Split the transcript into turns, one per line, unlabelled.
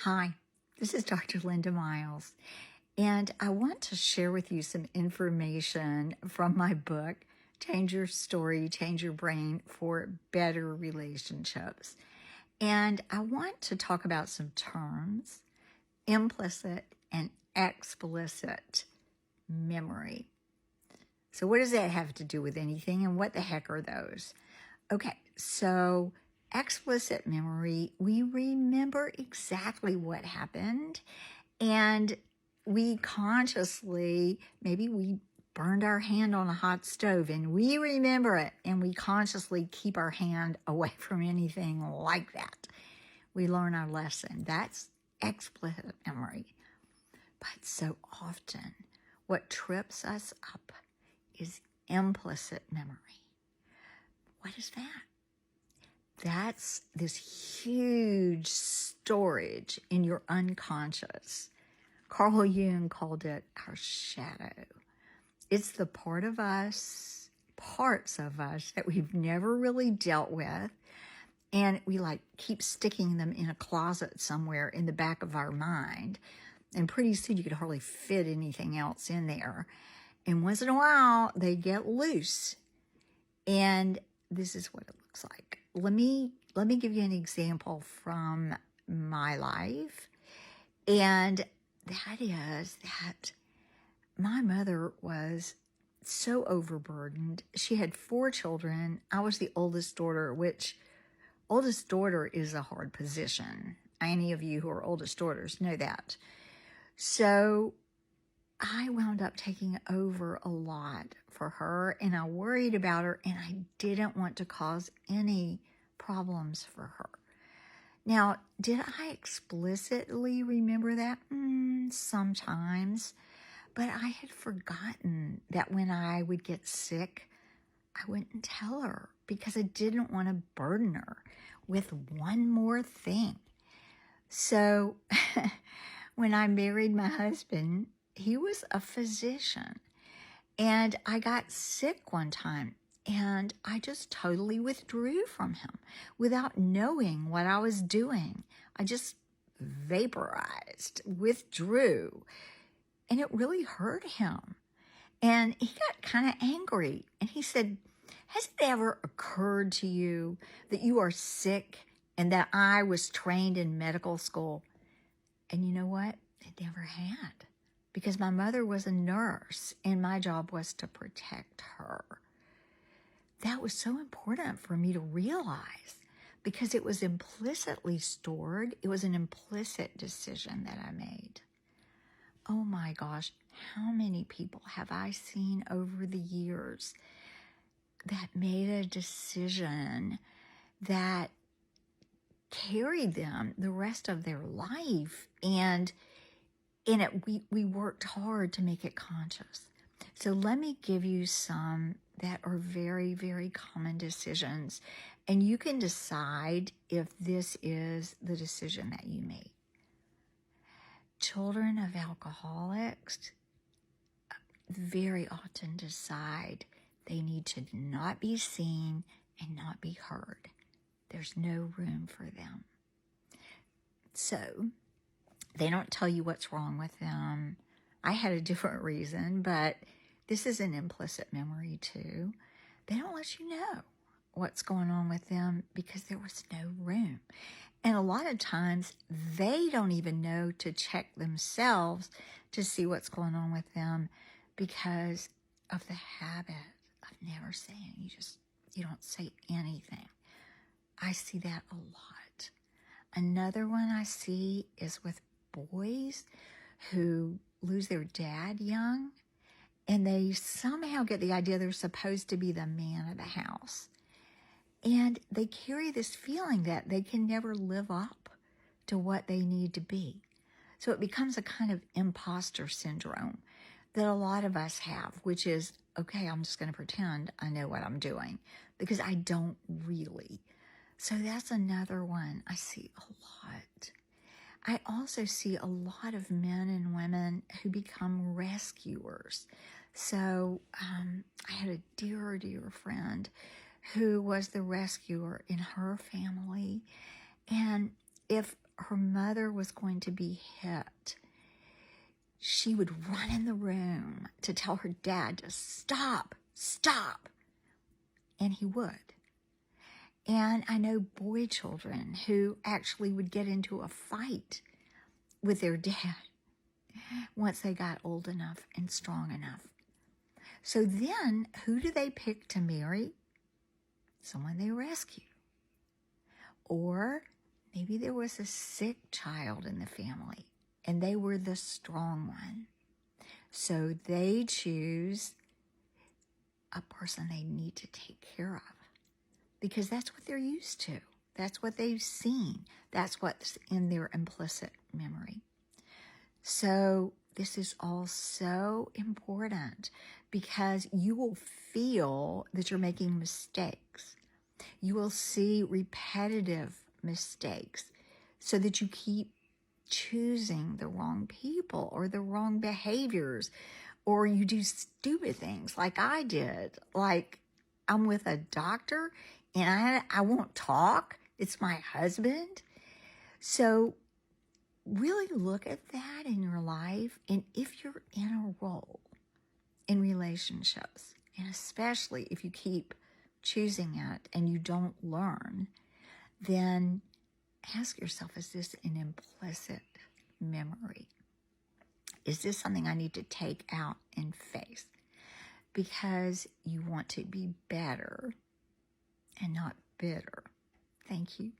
Hi, this is Dr. Linda Miles, and I want to share with you some information from my book, Change Your Story, Change Your Brain for Better Relationships. And I want to talk about some terms, implicit and explicit memory. So what does that have to do with anything, and what the heck are those? Okay, so explicit memory, we remember exactly what happened, and we consciously, maybe we burned our hand on a hot stove and we remember it, and we consciously keep our hand away from anything like that. We learn our lesson. That's explicit memory. But so often, what trips us up is implicit memory. What is that? That's this huge storage in your unconscious. Carl Jung called it our shadow. It's the parts of us that we've never really dealt with, and we keep sticking them in a closet somewhere in the back of our mind, and pretty soon you could hardly fit anything else in there. And once in a while, they get loose, and this is what it looks like. Let me give you an example from my life, and that is that my mother was so overburdened. She had 4 children. I was the oldest daughter, which oldest daughter is a hard position. Any of you who are oldest daughters know that. So I wound up taking over a lot for her, and I worried about her, and I didn't want to cause any problems for her. Now, did I explicitly remember that? Sometimes, but I had forgotten that when I would get sick, I wouldn't tell her because I didn't want to burden her with one more thing. So when I married my husband, he was a physician, and I got sick one time, and I just totally withdrew from him without knowing what I was doing. I just vaporized, withdrew, and it really hurt him. And he got kind of angry, and he said, "Has it ever occurred to you that you are sick and that I was trained in medical school?" And you know what? It never had. Because my mother was a nurse, and my job was to protect her. That was so important for me to realize because it was implicitly stored. It was an implicit decision that I made. Oh my gosh, how many people have I seen over the years that made a decision that carried them the rest of their life, and we worked hard to make it conscious. So let me give you some that are very, very common decisions, and you can decide if this is the decision that you made. Children of alcoholics very often decide they need to not be seen and not be heard. There's no room for them. So they don't tell you what's wrong with them. I had a different reason, but this is an implicit memory too. They don't let you know what's going on with them because there was no room. And a lot of times they don't even know to check themselves to see what's going on with them because of the habit of never saying. You don't say anything. I see that a lot. Another one I see is with boys who lose their dad young, and they somehow get the idea they're supposed to be the man of the house. And they carry this feeling that they can never live up to what they need to be. So it becomes a kind of imposter syndrome that a lot of us have, which is, okay, I'm just going to pretend I know what I'm doing because I don't really. So that's another one I see a lot. I also see a lot of men and women who become rescuers. So I had a dear, dear friend who was the rescuer in her family. And if her mother was going to be hit, she would run in the room to tell her dad to stop, stop. And he would. And I know boy children who actually would get into a fight with their dad once they got old enough and strong enough. So then, who do they pick to marry? Someone they rescue. Or maybe there was a sick child in the family and they were the strong one. So they choose a person they need to take care of because that's what they're used to. That's what they've seen. That's what's in their implicit memory. So this is all so important because you will feel that you're making mistakes. You will see repetitive mistakes so that you keep choosing the wrong people or the wrong behaviors, or you do stupid things like I did. Like I'm with a doctor and I won't talk. It's my husband. So really look at that in your life. And if you're in a role in relationships, and especially if you keep choosing it and you don't learn, then ask yourself, is this an implicit memory? Is this something I need to take out and face? Because you want to be better and not bitter. Thank you.